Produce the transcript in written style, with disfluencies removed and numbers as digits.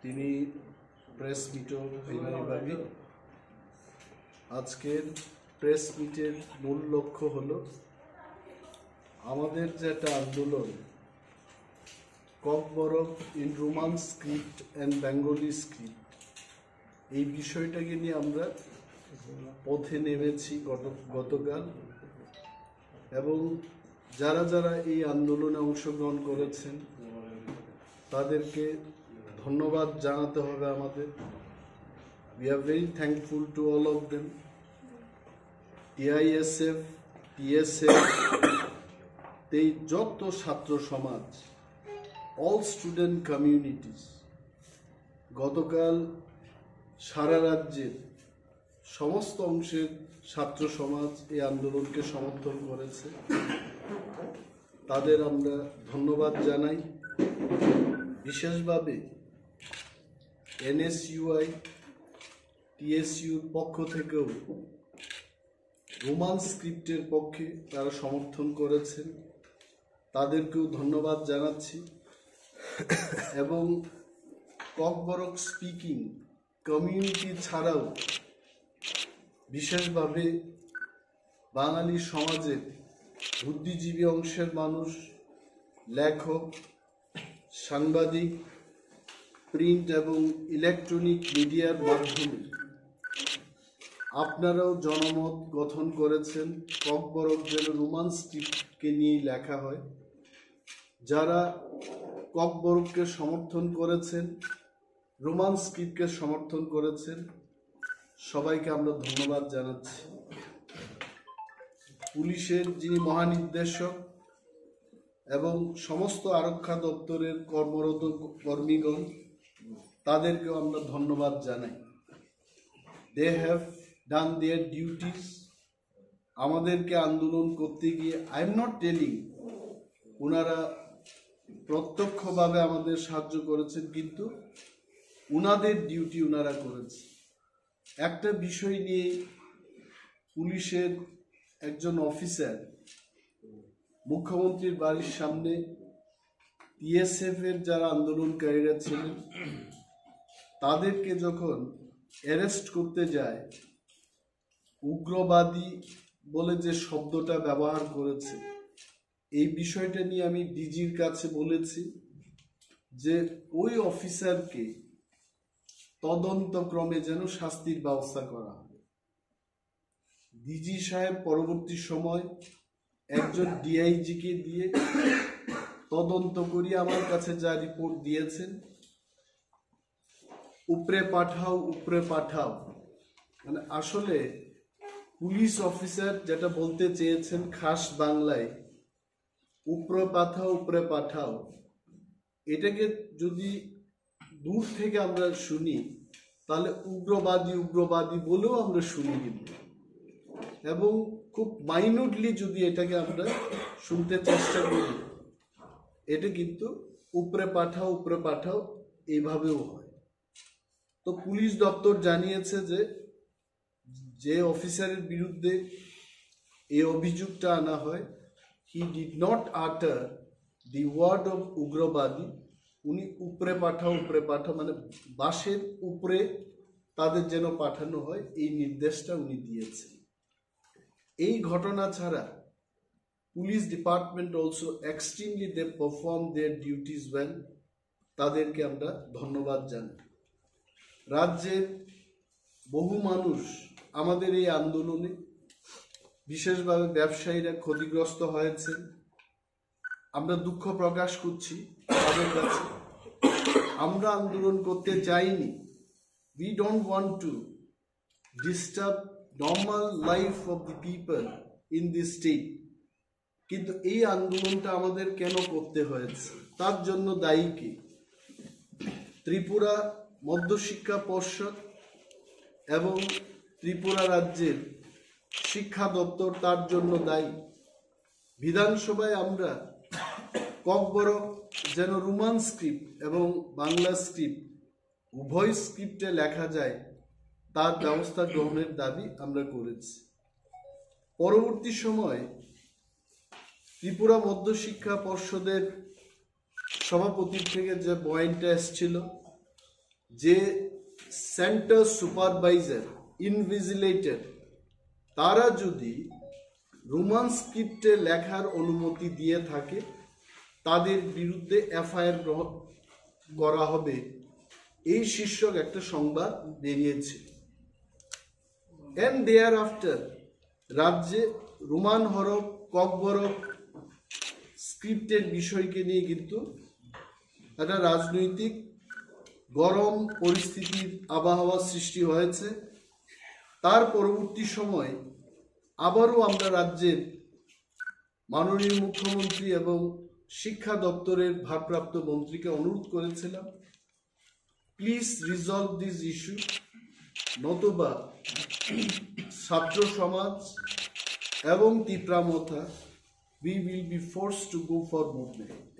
তিনি প্রেস মিটও বিভাগে আজকের প্রেস মিটের মূল লক্ষ্য হলো আমাদের যেটা আন্দোলন Kokborok in Roman script and Bengali script, এই বিষয়টাকে নিয়ে আমরা পথে নেমেছি গতকাল, এবং যারা যারা এই আন্দোলনে অংশগ্রহণ করেছেন তাদেরকে ধন্যবাদ জানাতে হবে আমাদের। We are very thankful to all of them. TISF, TSF, they যত ছাত্র সমাজ, all student communities, গতকাল সারা রাজ্যের সমস্ত অংশের ছাত্র সমাজ এই আন্দোলনকে সমর্থন করেছে। তাদের আমরা ধন্যবাদ জানাই। বিশেষভাবে NSUI, TSUর পক্ষ থেকেও রোমান স্ক্রিপ্টের পক্ষে তারা সমর্থন করেছেন, তাদেরকেও ধন্যবাদ জানাচ্ছি। এবং ককবরক স্পিকিং কমিউনিটি ছাড়াও বিশেষভাবে বাঙালি সমাজের বুদ্ধিজীবী অংশের মানুষ, লেখক, সাংবাদিক, প্রিন্ট এবং ইলেকট্রনিক মিডিয়ার মাধ্যমে আপনারাও জনমত গঠন করেছেন ককবরক যেন রোমান স্ক্রিপ্টকে নিয়ে লেখা হয়। যারা ককবরককে সমর্থন করেছেন, রোমান স্ক্রিপ্টকে সমর্থন করেছেন, সবাইকে আমরা ধন্যবাদ জানাচ্ছি। পুলিশের যিনি মহানির্দেশক এবং সমস্ত আরক্ষা দপ্তরের কর্মরত কর্মীগণ, তাদেরকেও আমরা ধন্যবাদ জানাই। They have done their duties. আমাদেরকে আন্দোলন করতে গিয়ে আই এম নট টেলিং ওনারা প্রত্যক্ষভাবে আমাদের সাহায্য করেছেন, কিন্তু ওনাদের ডিউটি ওনারা করেছে। একটা বিষয় নিয়ে পুলিশের একজন অফিসার মুখ্যমন্ত্রীর বাড়ির সামনে TSF এর যারা আন্দোলনকারীরা ছিলেন তাদেরকে যখন অ্যারেস্ট করতে যায়, উগ্রবাদী বলে যে শব্দটা ব্যবহার করেছে, এই বিষয়টা নিয়ে আমি ডিজির কাছে বলেছি যে ওই অফিসারকে তদন্তক্রমে যেন শাস্তির ব্যবস্থা করা হয়। ডিজি সাহেব পরবর্তী সময় একজন DIG-কে দিয়ে তদন্ত করিয়ে আমার কাছে যা রিপোর্ট দিয়েছেন, উপরে পাঠাও, মানে আসলে পুলিশ অফিসার যেটা বলতে চেয়েছেন খাস বাংলায়, উপরে পাঠাও, এটাকে যদি দূর থেকে আমরা শুনি তাহলে উগ্রবাদী বলেও আমরা শুনি, কিন্তু এবং খুব মাইনুটলি যদি এটাকে আমরা শুনতে চেষ্টা করি, এটা কিন্তু উপরে পাঠাও এইভাবেও হয়। তো পুলিশ দপ্তর জানিয়েছে যে অফিসারের বিরুদ্ধে এই অভিযোগটা আনা হয়, হি ডিড নট আটার দি ওয়ার্ড অফ উগ্রবাদী। উনি উপরে পাঠাও মানে বাসের উপরে তাদের যেন পাঠানো হয়, এই নির্দেশটা উনি দিয়েছেন। এই ঘটনা ছাড়া police department also extremely they perform their duties well, তাদেরকে আমরা ধন্যবাদ জানাই। রাজ্যের বহু মানুষ আমাদের এই আন্দোলনে, বিশেষভাবে ব্যবসায়ীরা ক্ষতিগ্রস্ত হয়েছেন, আমরা দুঃখ প্রকাশ করছি তাদের কাছে। আমরা আন্দোলন করতে চাইনি, we don't want to disturb normal life of the people in this state, কিন্তু এই আন্দোলনটা আমাদের কেন করতে হয়েছে, তার জন্য দায়ী কে? ত্রিপুরা মধ্যশিক্ষা পর্ষদ এবং ত্রিপুরা রাজ্যের শিক্ষা দপ্তর তার জন্য দায়ী। বিধানসভায় আমরা ককবরক যেন রোমান স্ক্রিপ্ট এবং বাংলা স্ক্রিপ্ট উভয় স্ক্রিপ্টে লেখা যায় তার ব্যবস্থা গ্রহণের দাবি আমরা করেছি। পরবর্তী সময় ত্রিপুরা মধ্যশিক্ষা পর্ষদের সভাপতির থেকে যে পয়েন্টটা এসেছিল যে সেন্টার সুপারভাইজার, ইনভিজিলেটর, তারা যদি রোমান স্ক্রিপ্টে লেখার অনুমতি দিয়ে থাকে তাদের বিরুদ্ধে এফআইআর করা হবে, এই শীর্ষক একটা সংবাদ বেরিয়েছে। এন্ড দেয়ার আফটার রাজ্যে রোমান হরফ, ককবরক স্ক্রিপ্টের বিষয়কে নিয়ে কিন্তু একটা রাজনৈতিক গরম পরিস্থিতির আবহাওয়া সৃষ্টি হয়েছে। তার পরবর্তী সময় আবারও আমরা রাজ্যের মাননীয় মুখ্যমন্ত্রী এবং শিক্ষা দপ্তরের ভারপ্রাপ্ত মন্ত্রীকে অনুরোধ করেছিলাম, প্লিজ রিজলভ দিস ইস্যু, নতুবা ছাত্র সমাজ এবং Tipra Motha, we will be forced to go for movement.